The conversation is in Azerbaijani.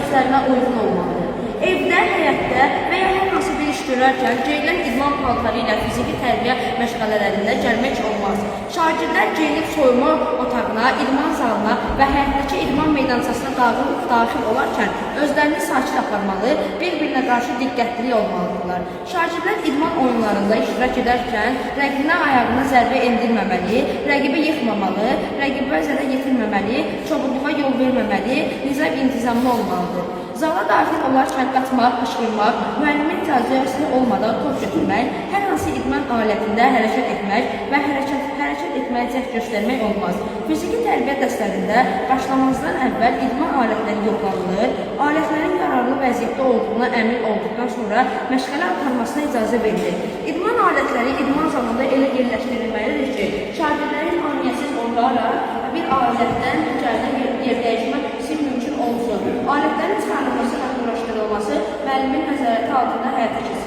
proseslərinə uyğun olmalıdır. Evdə, həyətdə və ya hər hansı bir iş görərkən geyilən idman paltarı ilə fiziki tərbiyə məşğələlərində gəlmək olmaz. Şagirdlər geyinib soyunma otağına, idman zalına və həyətdəki idman meydançasına daxil olarkən özlərini sakit aparmalı, bir-birinə qarşı diqqətli olmalıdırlar. Şagirdlər idman oyunlarında iştirak edərkən rəqibinə ayağına zərbə endirməməli, rəqibi yıxmamalı, rəqibə zərər yetirməməli, çobudluğa yol verməməli, nizam-intizamlı olmalıdır. Zala daxil olarkən qaçmaq, qışqırmaq, müəllimin icazəsi olmadan top götürmək, hər hansı idman alətində hərəkət etmək və hərəkət etməyə cəhd göstərmək olmaz. Fiziki tərbiyə dərslərində başlamazdan əvvəl idman alətləri yoxlanılır, alətlərin yararlı vəziyyətdə olduğuna əmin olduqdan sonra məşğələ aparmasına icazə verilir. İdman alətləri idman zalında elə yerləşdirilməlidir ki, şagirdlərin aniyəsiz olaraq bir alətdən digərinə yer dəyişmək mümkün olsun. Alətlərin çıxarılması və quraşdırılması müəllimin nəzarəti altında həyata keçirilir.